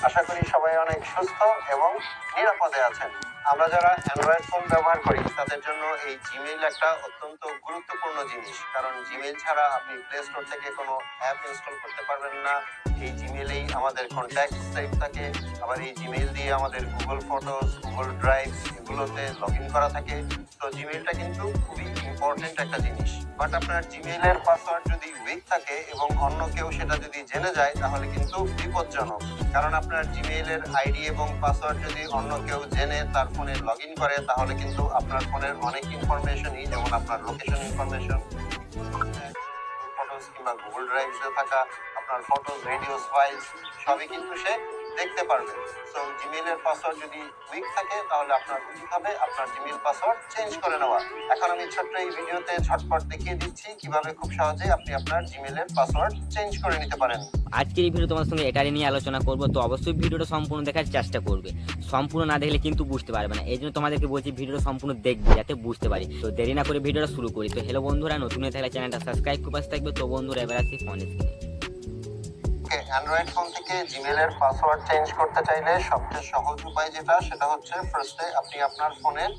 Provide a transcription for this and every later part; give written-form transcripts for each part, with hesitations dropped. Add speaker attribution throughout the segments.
Speaker 1: আশা করি সবাই অনেক সুস্থ এবং নিরাপদে আছেন। আমরা যারা অ্যান্ড্রয়েড ফোন ব্যবহার করি তাদের জন্য এই জিমেইল একটা অত্যন্ত গুরুত্বপূর্ণ জিনিস, কারণ জিমেইল ছাড়া আপনি প্লে স্টোর থেকে কোনো অ্যাপ ইনস্টল করতে পারবেন না। এই জিমেইলেই আমাদের কন্ট্যাক্ট সেভ থাকে, আবার এই জিমেইল দিয়ে আমাদের গুগল ফটোস, গুগল ড্রাইভ এগুলোতে লগ ইন করা থাকে। তো জিমেইলটা কিন্তু খুবই ইম্পর্টেন্ট একটা জিনিস। বাট আপনার জিমেইলের পাসওয়ার্ড যদি উইক থাকে এবং অন্য কেউ সেটা যদি জেনে যায় তাহলে কিন্তু বিপজ্জনক, কারণ আপনার জিমেইলের আইডি এবং পাসওয়ার্ড যদি অন্য কেউ জেনে তার ফোনে লগ ইন করে তাহলে কিন্তু আপনার ফোনের অনেক ইনফরমেশনই, যেমন আপনার লোকেশন ইনফরমেশন, ফটোস কিংবা গুগল ড্রাইভে থাকা আপনার ফটোস, ভিডিওস, ফাইলস সবই কিন্তু সে দেখতে পারবে। সো জিমেইলের পাসওয়ার্ড যদি উইক থাকে তাহলে আপনার উচিত হবে আপনার জিমেইল পাসওয়ার্ড চেঞ্জ করে নেওয়া। এখন আমি ছোট্ট এই ভিডিওতে ঝটপট দেখিয়ে দিচ্ছি কিভাবে খুব সহজে আপনি আপনার জিমেইলের পাসওয়ার্ড চেঞ্জ করে নিতে পারেন।
Speaker 2: আজকের এই ভিডিও তোমার সঙ্গে এটাই নিয়ে আলোচনা করব, তো অবশ্যই ভিডিওটা সম্পূর্ণ দেখার চেষ্টা করবে। সম্পূর্ণ না দেখলে কিন্তু বুঝতে পারবে না, এই জন্য তোমাদেরকে বলছি ভিডিওটা সম্পূর্ণ দেখবে যাতে বুঝতে পারি। তো দেরি না করে ভিডিওটা শুরু করি। তো হ্যালো বন্ধুরা, নতুন হয়ে থাকলে চ্যানেলটা সাবস্ক্রাইব করে পাশে থাকবে। তো বন্ধুরা এবার আসি ফোন স্ক্রিনে।
Speaker 1: অ্যান্ড্রয়েড ফোন থেকে জিমেইলের পাসওয়ার্ড চেঞ্জ করতে চাইলে সবচেয়ে সহজ উপায় যেটা, সেটা হচ্ছে ফার্স্টে আপনি আপনার ফোনের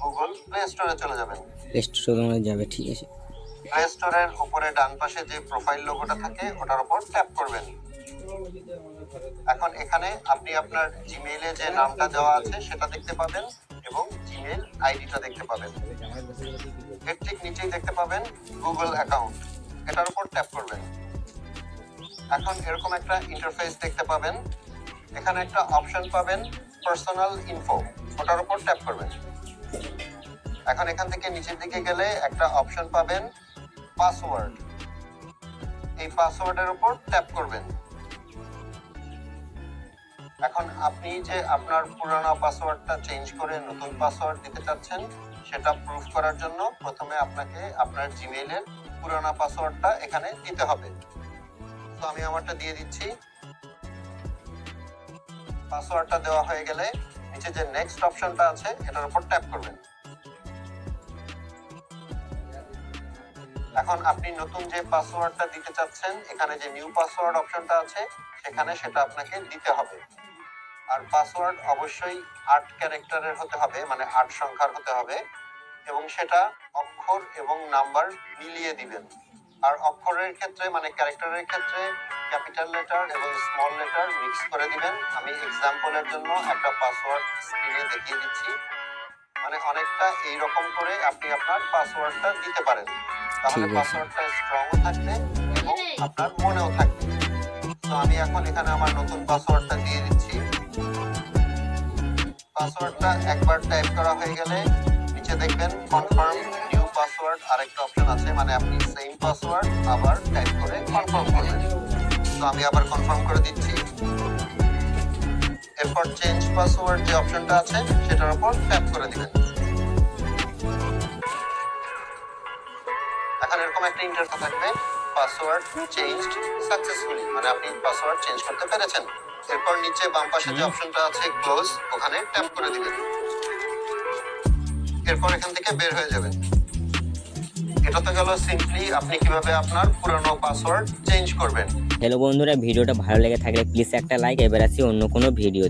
Speaker 1: গুগল প্লে স্টোরে চলে যাবেন।
Speaker 2: প্লে স্টোরে যাবে, ঠিক আছে।
Speaker 1: প্লে স্টোরের উপরে ডান পাশে যে প্রোফাইল লোগোটা থাকে ওটার উপর ট্যাপ করবেন। এখন এখানে আপনি আপনার জিমেইলে যে নামটা দেওয়া আছে সেটা দেখতে পাবেন এবং জিমেইল আইডিটা দেখতে পাবেন। এর ঠিক নিচেই দেখতে পাবেন গুগল অ্যাকাউন্ট, এটার উপর ট্যাপ করবেন। এখন এরকম একটা ইন্টারফেস দেখতে পাবেন। এখানে একটা অপশন পাবেন পার্সোনাল ইনফো, ওটার উপর ট্যাপ করবেন। এখন এখান থেকে নিচের দিকে গেলে একটা অপশন পাবেন পাসওয়ার্ড, এই পাসওয়ার্ডের উপর ট্যাপ করবেন। এখন আপনি যে আপনার পুরানো পাসওয়ার্ডটা চেঞ্জ করে নতুন পাসওয়ার্ড দিতে চাচ্ছেন সেটা প্রুফ করার জন্য প্রথমে আপনাকে আপনার জিমেইলের পুরানো পাসওয়ার্ডটা এখানে দিতে হবে। তো আমি আমারটা দিয়ে দিচ্ছি। পাসওয়ার্ডটা দেওয়া হয়ে গেলে নিচে যে নেক্সট অপশনটা আছে এটার উপর ট্যাপ করবেন। এখন আপনি নতুন যে পাসওয়ার্ডটা দিতে চাচ্ছেন এখানে যে নিউ পাসওয়ার্ড অপশনটা আছে সেখানে সেটা আপনাকে দিতে হবে। আর পাসওয়ার্ড অবশ্যই 8 ক্যারেক্টারের হতে হবে, মানে 8 সংখ্যার হতে হবে, এবং সেটা অক্ষর এবং নাম্বার মিলিয়ে দিবেন। আর অক্ষরের ক্ষেত্রে মানে ক্যারেক্টারের ক্ষেত্রে ক্যাপিটাল লেটার এবং স্মল লেটার মিক্স করে দিবেন। আমি এক্সাম্পলের জন্য একটা পাসওয়ার্ড স্ক্রিনে দেখিয়ে দিচ্ছি। মানে অনেকটা এইরকম করে আপনি আপনার পাসওয়ার্ডটা দিতে পারেন, তাহলে পাসওয়ার্ডটা স্ট্রং থাকবে এবং আপনার মনেও থাকবে। তো আমি এখন এখানে আমার নতুন পাসওয়ার্ডটা দিয়ে দিচ্ছি। পাসওয়ার্ডটা একবার টাইপ করা হয়ে গেলে নিচে দেখবেন কনফার্ম নিউ পাসওয়ার্ড আরেকটা অপশন আছে, মানে আপনি সেম পাসওয়ার্ড আবার টাইপ করে কনফার্ম করবেন। তো আমি আবার কনফার্ম করে দিচ্ছি। এরপর চেঞ্জ পাসওয়ার্ড যে অপশনটা আছে সেটার উপর ট্যাপ করে দিবেন। এখন এরকম একটা ইন্টারফেস থাকবে পাসওয়ার্ড চেঞ্জড সাকসেসফুলি, মানে আপনি পাসওয়ার্ড চেঞ্জ করতে পেরেছেন। এরপর নিচে বাম পাশে যে অপশনটা আছে ক্লোজ, ওখানে ট্যাপ করে দিবেন। এরপর এখান থেকে বের হয়ে যাবেন। এটা তো গেল সিম্পলি আপনি কিভাবে আপনার পুরনো পাসওয়ার্ড চেঞ্জ করবেন।
Speaker 2: হ্যালো বন্ধুরা, ভিডিওটা ভালো লেগে থাকলে প্লিজ একটা লাইক। এবার আসি অন্য কোনো ভিডিও।